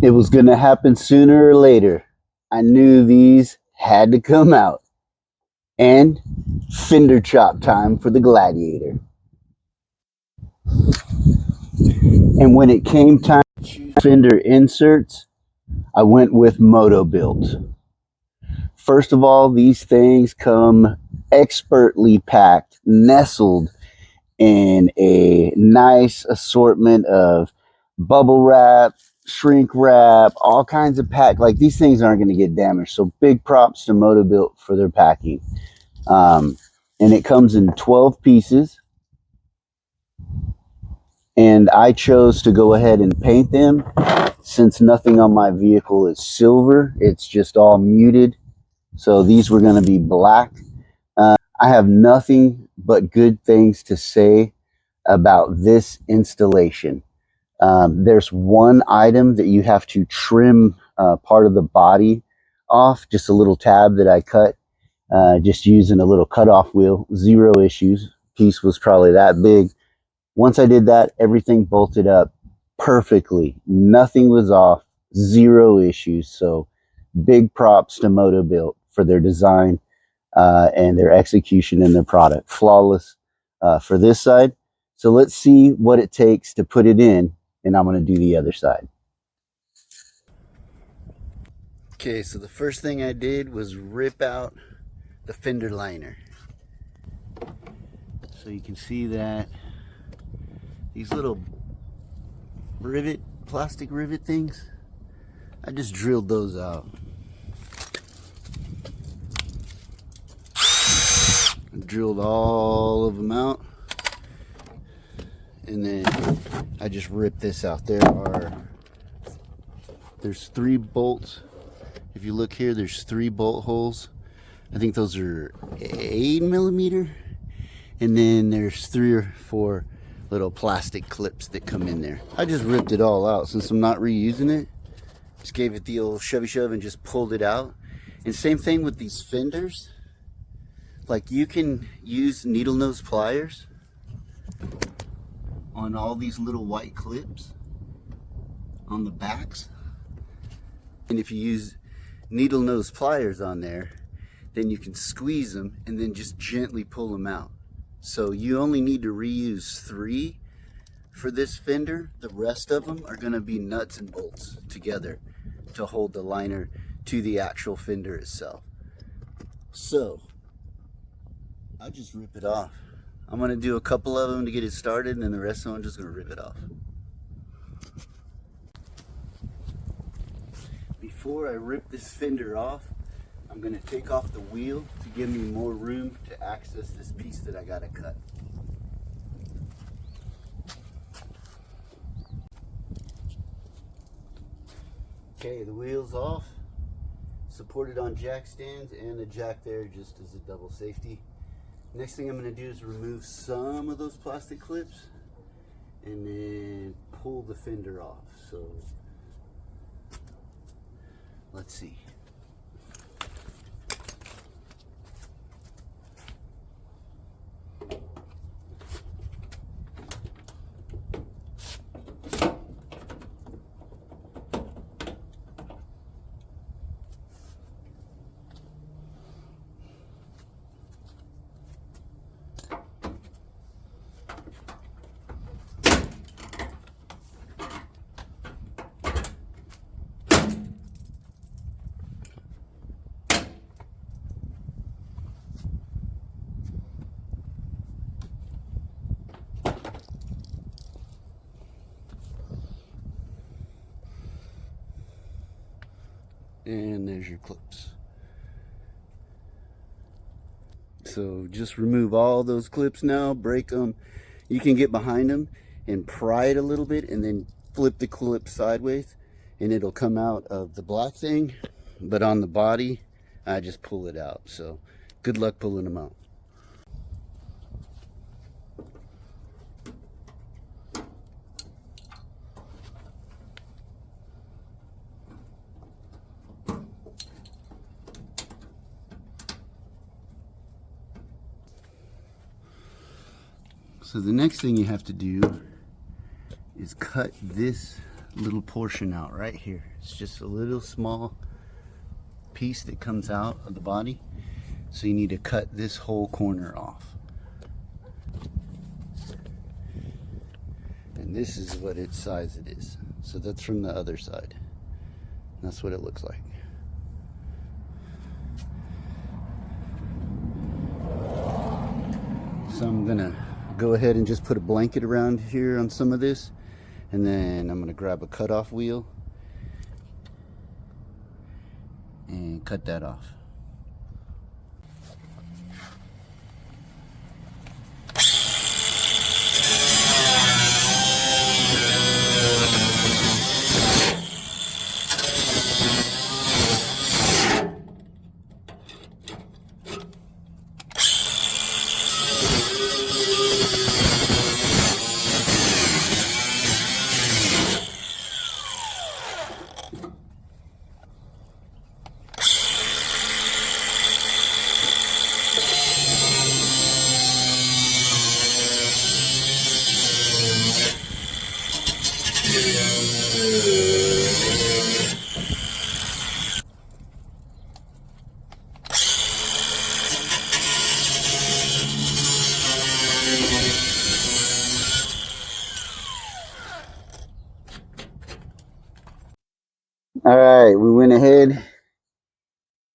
It was going to happen sooner or later. I knew these had to come out. And fender chop time for the Gladiator. And when it came time to choose fender inserts, I went with Motobilt. First of all, these things come expertly packed, nestled in a nice assortment of bubble wrap, shrink wrap, all kinds of pack. Like, these things aren't going to get damaged. So big props to Motobilt for their packing. And it comes in 12 pieces. And I chose to go ahead and paint them since nothing on my vehicle is silver. It's just all muted. So these were going to be black. I have nothing but good things to say about this installation. There's one item that you have to trim part of the body off, just a little tab that I cut, just using a little cutoff wheel. Zero issues. Piece was probably that big. Once I did that, everything bolted up perfectly. Nothing was off. Zero issues. So big props to Motobilt for their design and their execution and their product. Flawless for this side. So let's see what it takes to put it in, and I'm going to do the other side. Okay, so the first thing I did was rip out the fender liner. So you can see that these little plastic rivet things, I just drilled those out. I drilled all of them out, and then I just ripped this out. There's 3 bolts. If you look here, there's 3 bolt holes. I think those are 8mm, and then there's 3 or 4 little plastic clips that come in there. I just ripped it all out since I'm not reusing it. Just gave it the old shove and just pulled it out. And same thing with these fenders. Like, you can use needle nose pliers on all these little white clips on the backs. And if you use needle nose pliers on there, then you can squeeze them and then just gently pull them out. So you only need to reuse 3 for this fender. The rest of them are going to be nuts and bolts together to hold the liner to the actual fender itself. So I'll just rip it off. I'm going to do a couple of them to get it started, and then the rest of them I'm just going to rip it off. Before I rip this fender off, I'm going to take off the wheel to give me more room to access this piece that I got to cut. Okay, the wheel's off, supported on jack stands, and the jack there just as a double safety. Next thing I'm going to do is remove some of those plastic clips and then pull the fender off. So let's see. And there's your clips. So just remove all those clips now, break them. You can get behind them and pry it a little bit and then flip the clip sideways and it'll come out of the black thing. But on the body, I just pull it out. So good luck pulling them out. So the next thing you have to do is cut this little portion out right here. It's just a little small piece that comes out of the body. So you need to cut this whole corner off. And this is what its size it is. So that's from the other side. That's what it looks like. So I'm gonna go ahead and just put a blanket around here on some of this, and then I'm gonna grab a cutoff wheel and cut that off. All right, we went ahead.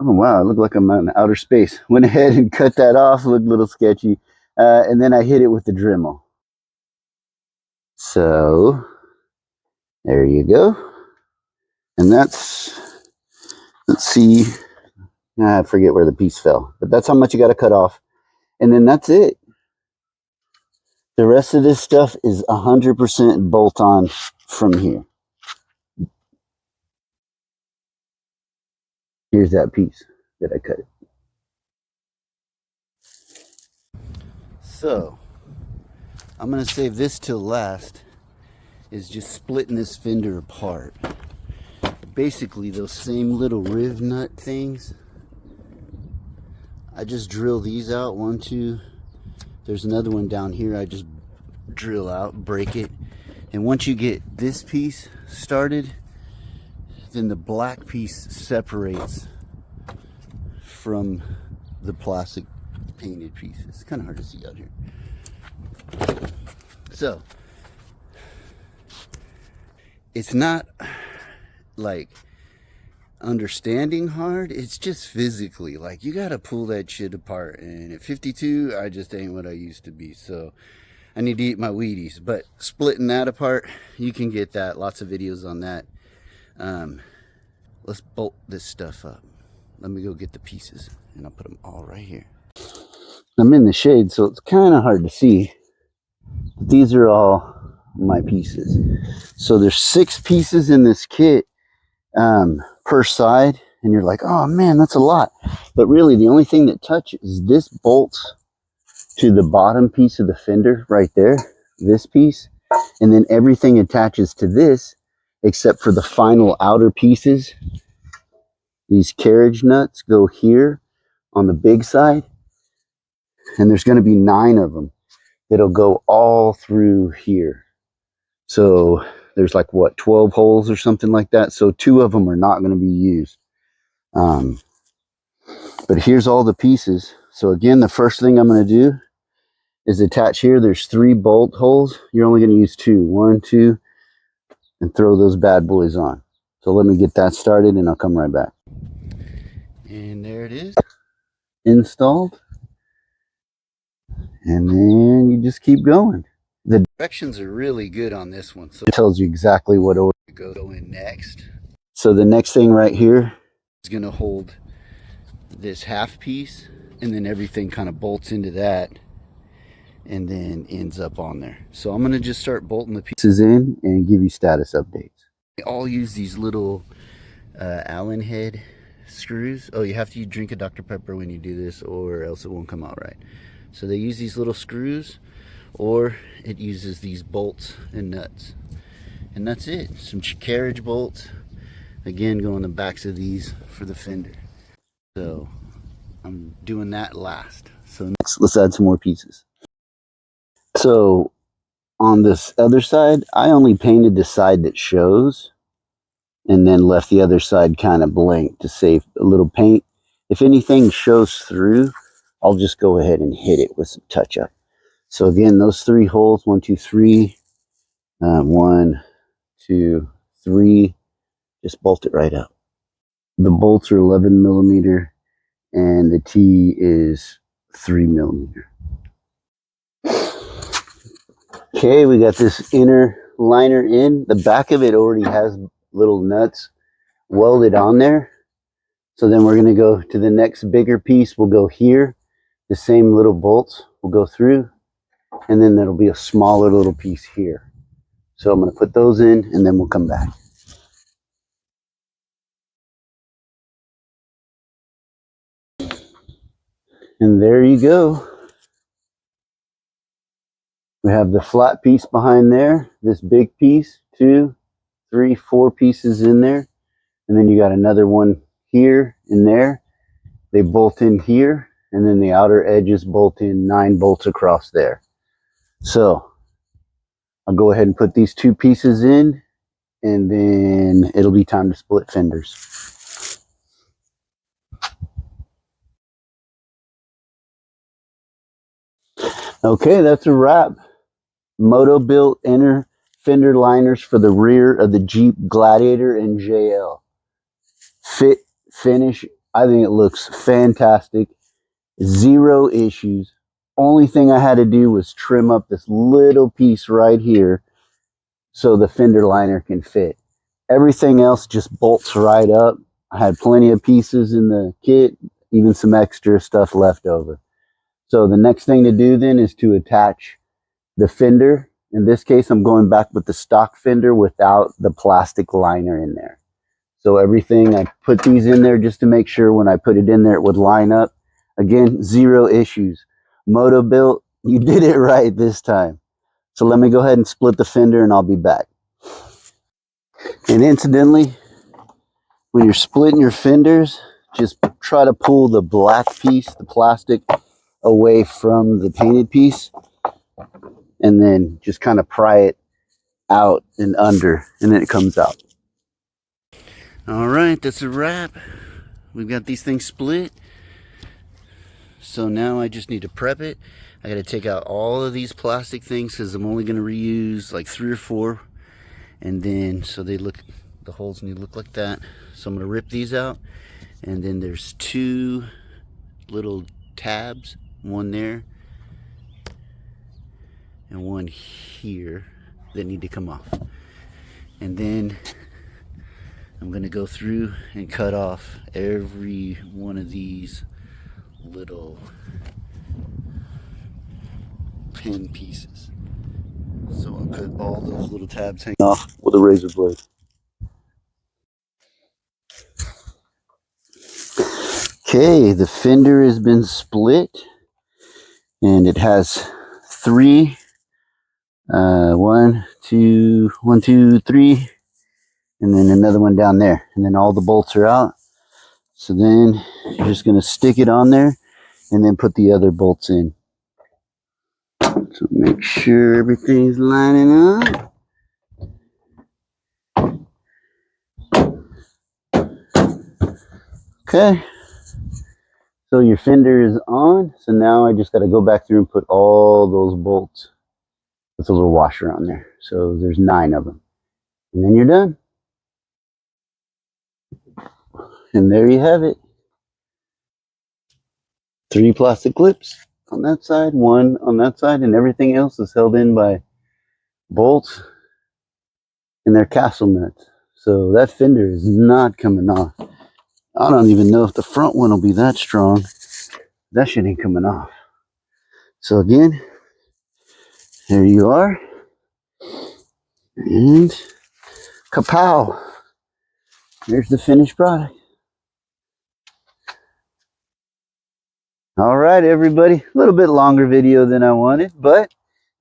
Oh wow, it looked like I'm out in outer space. Went ahead and cut that off. Looked a little sketchy, and then I hit it with the Dremel. So there you go. And that's, let's see, I forget where the piece fell, but that's how much you got to cut off. And then that's it. The rest of this stuff is 100% bolt on from here. Here's that piece that I cut it. So I'm gonna save this till last, is just splitting this fender apart. Basically those same little riv nut things, I just drill these out, 1, 2, there's another one down here, I just drill out, break it, and once you get this piece started, then the black piece separates from the plastic painted piece. It's kind of hard to see out here. So it's not like understanding hard, it's just physically like you gotta pull that shit apart, and at 52 I just ain't what I used to be, so I need to eat my Wheaties. But splitting that apart, you can get that, lots of videos on that. Let's bolt this stuff up. Let me go get the pieces and I'll put them all right here. I'm in the shade, so it's kind of hard to see. These are all my pieces. So there's 6 pieces in this kit per side, and you're like, oh man, that's a lot. But really the only thing that touches this bolts to the bottom piece of the fender right there, this piece, and then everything attaches to this except for the final outer pieces. These carriage nuts go here on the big side, and there's going to be 9 of them that'll go all through here. So there's like what, 12 holes or something like that. So 2 of them are not going to be used. But here's all the pieces. So again, the first thing I'm going to do is attach here. There's 3 bolt holes. You're only going to use 2. 1, 2, and throw those bad boys on. So let me get that started and I'll come right back. And there it is, installed. And then you just keep going. The directions are really good on this one, so it tells you exactly what order to go in next. So the next thing right here is going to hold this half piece, and then everything kind of bolts into that and then ends up on there. So I'm going to just start bolting the pieces in and give you status updates. They all use these little Allen head screws. Oh, you have to drink a Dr. Pepper when you do this, or else it won't come out right. So they use these little screws, or it uses these bolts and nuts. And that's it. Some carriage bolts. Again, go on the backs of these for the fender. So I'm doing that last. So next, let's add some more pieces. So on this other side, I only painted the side that shows and then left the other side kind of blank to save a little paint. If anything shows through, I'll just go ahead and hit it with some touch up. So again, those 3 holes, 1, 2, 3, 1, 2, 3, just bolt it right up. The bolts are 11 millimeter and the T is 3 millimeter. Okay, we got this inner liner in. The back of it already has little nuts welded on there. So then we're going to go to the next bigger piece. We'll go here. The same little bolts will go through. And then there'll be a smaller little piece here. So I'm going to put those in and then we'll come back. And there you go. We have the flat piece behind there. This big piece, 2, 3, 4 pieces in there. And then you got another one here and there. They bolt in here. And then the outer edges bolt in 9 bolts across there. So I'll go ahead and put these 2 pieces in. And then it'll be time to split fenders. Okay, that's a wrap. Motobilt inner fender liners for the rear of the Jeep Gladiator and JL. Fit, finish, I think it looks fantastic. 0 issues. Only thing I had to do was trim up this little piece right here so the fender liner can fit. Everything else just bolts right up. I had plenty of pieces in the kit, even some extra stuff left over. So the next thing to do then is to attach the fender. In this case, I'm going back with the stock fender without the plastic liner in there. So everything, I put these in there just to make sure when I put it in there, it would line up. Again, 0 issues. Motobilt, you did it right this time. So let me go ahead and split the fender and I'll be back. And incidentally, when you're splitting your fenders, just try to pull the black piece, the plastic, away from the painted piece. And then just kind of pry it out and under, and then it comes out. All right, that's a wrap. We've got these things split. So now I just need to prep it. I got to take out all of these plastic things because I'm only going to reuse like 3 or 4. And then, so they look, the holes need to look like that. So I'm going to rip these out. And then there's 2 little tabs, one there and one here that need to come off. And then I'm going to go through and cut off every one of these little pin pieces. So I'll cut all those little tabs hanging off with a razor blade. Okay, the fender has been split and it has 3, 1, 2, 1, 2, 3, and then another one down there. And then all the bolts are out. So then you're just going to stick it on there and then put the other bolts in. So make sure everything's lining up. Okay. So your fender is on. So now I just got to go back through and put all those bolts with a little washer on there. So there's 9 of them. And then you're done. And there you have it. 3 plastic clips on that side, 1 on that side, and everything else is held in by bolts and their castle nuts. So that fender is not coming off. I don't even know if the front one will be that strong. That shit ain't coming off. So again, there you are. And kapow. There's the finished product. All right, everybody. A little bit longer video than I wanted, but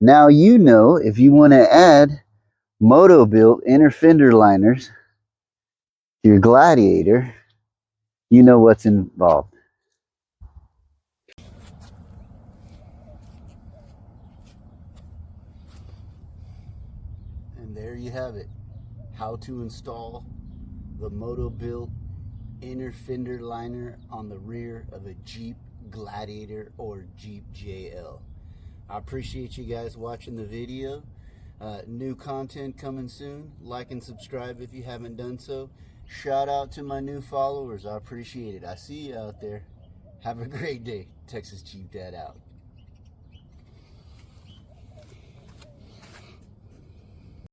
now you know if you want to add Motobilt inner fender liners to your Gladiator, you know what's involved. And there you have it. How to install the Motobilt inner fender liner on the rear of a Jeep Gladiator or Jeep JL. I appreciate you guys watching the video. New content coming soon. Like and subscribe if you haven't done so. Shout out to my new followers. I appreciate it. I see you out there. Have a great day. Texas Jeep Dad out.